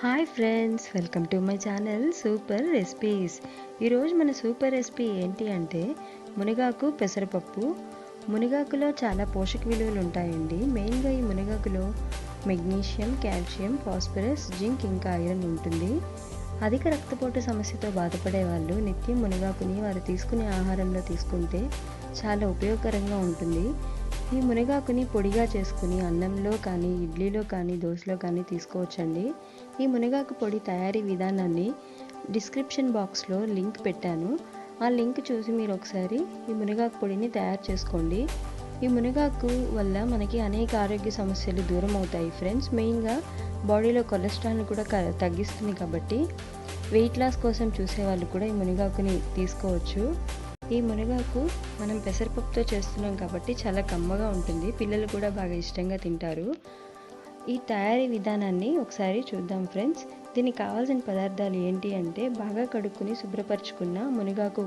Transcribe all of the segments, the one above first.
Hi friends, welcome to my channel super recipes. ఈరోజు మన super recipe ఏంటి అంటే మునగాకు పెసరపప్పు. మునగాకులో చాలా పోషక విలువలు ఉంటాయండి. మెయిన్గా ఈ మునగాకులో మెగ్నీషియం, కాల్షియం, ఫాస్ఫరస్, జింక్ ఇంకా ఐరన్ ఉంటుంది. అధిక రక్తపోటు సమస్యతో బాధపడే వాళ్ళు నిత్యం మునగాకుని వారు తీసుకునే ఆహారంలో తీసుకుంటే చాలా ఉపయోగకరంగా ఉంటుంది. ఈ మునగాకుని పొడిగా చేసుకుని అన్నంలో కానీ, ఇడ్లీలో కానీ, దోశలో కానీ తీసుకోవచ్చండి. ఈ మునగాకు పొడి తయారీ విధానాన్ని డిస్క్రిప్షన్ బాక్స్లో లింక్ పెట్టాను. ఆ లింక్ చూసి మీరు ఒకసారి ఈ మునగాకు పొడిని తయారు చేసుకోండి. ఈ మునగాకు వల్ల మనకి అనేక ఆరోగ్య సమస్యలు దూరం అవుతాయి ఫ్రెండ్స్. మెయిన్గా బాడీలో కొలెస్ట్రాల్ని కూడా తగ్గిస్తుంది కాబట్టి వెయిట్ లాస్ కోసం చూసేవాళ్ళు కూడా ఈ మునగాకుని తీసుకోవచ్చు. ఈ మునగాకు మనం పెసరపప్పుతో చేస్తున్నాం కాబట్టి చాలా కమ్మగా ఉంటుంది. పిల్లలు కూడా బాగా ఇష్టంగా తింటారు. ఈ తయారీ విధానాన్ని ఒకసారి చూద్దాం ఫ్రెండ్స్. దీనికి కావాల్సిన పదార్థాలు ఏంటి అంటే బాగా కడుక్కుని శుభ్రపరచుకున్న మునగాకు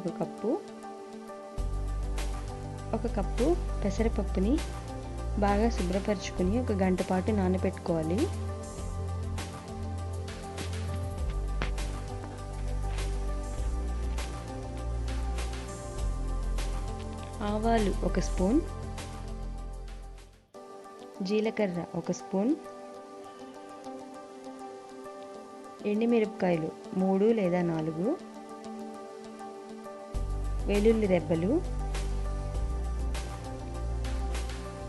ఒక కప్పు పెసరపప్పుని బాగా శుభ్రపరచుకుని 1 గంట పాటు నానబెట్టుకోవాలి. ఆవాలు 1 స్పూన్, జీలకర్ర 1 స్పూన్, ఎండుమిరపకాయలు 3 లేదా 4, వెల్లుల్లి రెబ్బలు,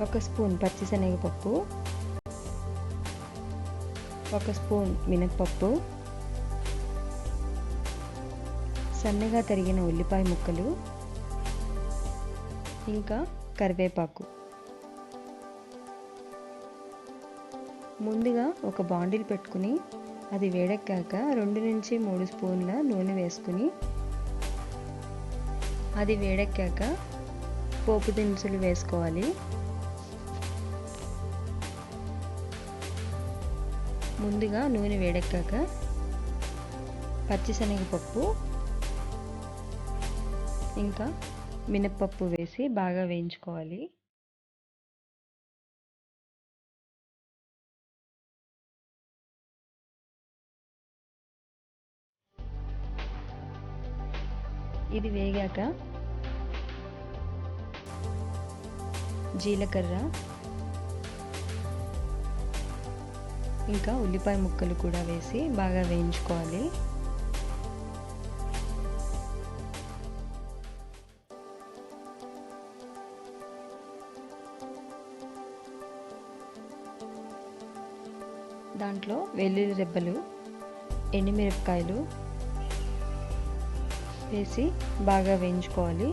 1 స్పూన్ పచ్చిశనగపప్పు, 1 స్పూన్ మినప్పప్పు, సన్నగా తరిగిన ఉల్లిపాయ ముక్కలు, ఇంకా కరివేపాకు. ముందుగా ఒక బాండిల్ పెట్టుకుని అది వేడెక్కాక 2 నుంచి 3 స్పూన్ల నూనె వేసుకుని అది వేడెక్కాక పోపు దినుసులు వేసుకోవాలి. ముందుగా నూనె వేడెక్కాక పచ్చిశనగపప్పు ఇంకా మినప్పప్పు వేసి బాగా వేయించుకోవాలి. ఇది వేగాక జీలకర్ర ఇంకా ఉల్లిపాయ ముక్కలు కూడా వేసి బాగా వేయించుకోవాలి. దాంట్లో వెల్లుల్లి రెబ్బలు, ఎండుమిరపకాయలు వేసి బాగా వేయించుకోవాలి.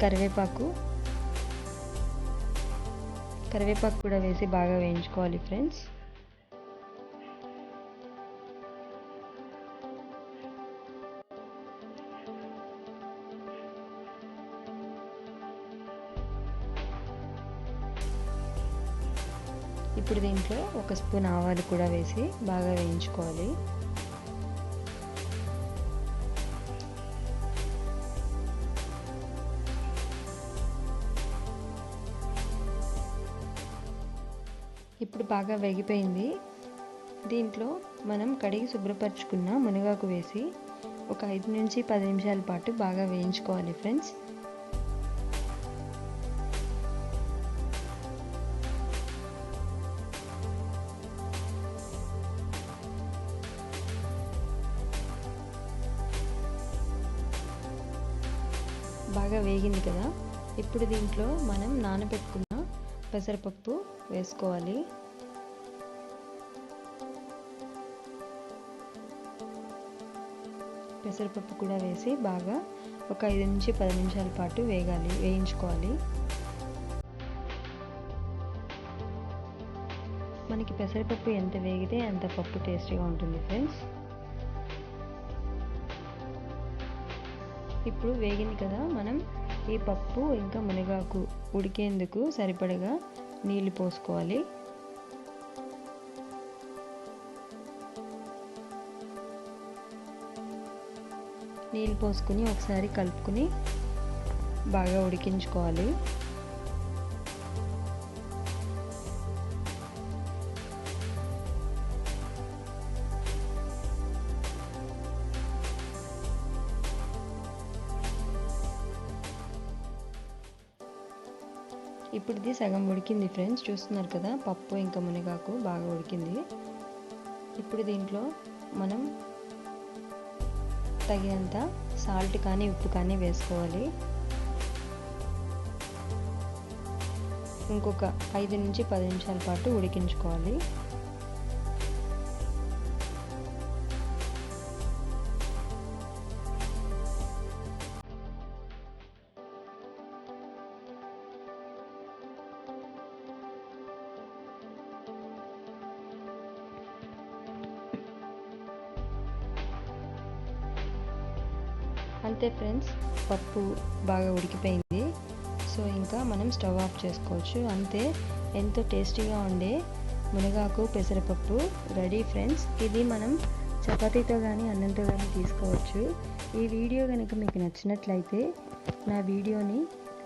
కరివేపాకు కూడా వేసి బాగా వేయించుకోవాలి ఫ్రెండ్స్. ఇప్పుడు దీంట్లో 1 స్పూన్ ఆవాలు కూడా వేసి బాగా వేయించుకోవాలి. ఇప్పుడు బాగా వేగిపోయింది. దీంట్లో మనం కడిగి శుభ్రపరచుకున్న మునగాకు వేసి ఒక 5 నుంచి 10 నిమిషాల పాటు బాగా వేయించుకోవాలి ఫ్రెండ్స్. బాగా వేగింది కదా. ఇప్పుడు దీంట్లో మనం నానబెట్టుకున్న పెసరపప్పు వేసుకోవాలి. పెసరపప్పు కూడా వేసి బాగా ఒక 5 నుంచి 10 నిమిషాల పాటు వేయించుకోవాలి. మనకి పెసరపప్పు ఎంత వేగితే అంత పప్పు టేస్టీగా ఉంటుంది ఫ్రెండ్స్. ఇప్పుడు వేగింది కదా. మనం ఈ పప్పు ఇంకా మునగాకు ఉడికేందుకు సరిపడగా నీళ్లు పోసుకోవాలి. నీళ్ళు పోసుకుని ఒకసారి కలుపుకుని బాగా ఉడికించుకోవాలి. ఇప్పుడు ఇది సగం ఉడికింది ఫ్రెండ్స్, చూస్తున్నారు కదా, పప్పు ఇంకా మునగాకు బాగా ఉడికింది. ఇప్పుడు దీంట్లో మనం తగినంత సాల్ట్ కానీ ఉప్పు కానీ వేసుకోవాలి. ఇంకొక 5 నుంచి 10 నిమిషాల పాటు ఉడికించుకోవాలి. అంతే ఫ్రెండ్స్, పప్పు బాగా ఉడికిపోయింది. సో ఇంకా మనం స్టవ్ ఆఫ్ చేసుకోవచ్చు. అంతే, ఎంతో టేస్టీగా ఉండే మునగాకు పెసరపప్పు రెడీ ఫ్రెండ్స్. ఇది మనం చపాతీతో కానీ అన్నంతో కానీ తీసుకోవచ్చు. ఈ వీడియో కనుక మీకు నచ్చినట్లయితే నా వీడియోని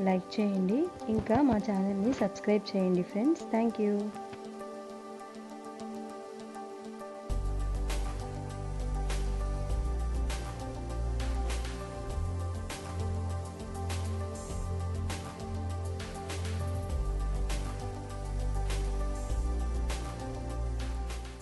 లైక్ చేయండి, ఇంకా మా ఛానల్ని సబ్స్క్రైబ్ చేయండి ఫ్రెండ్స్. Thank you.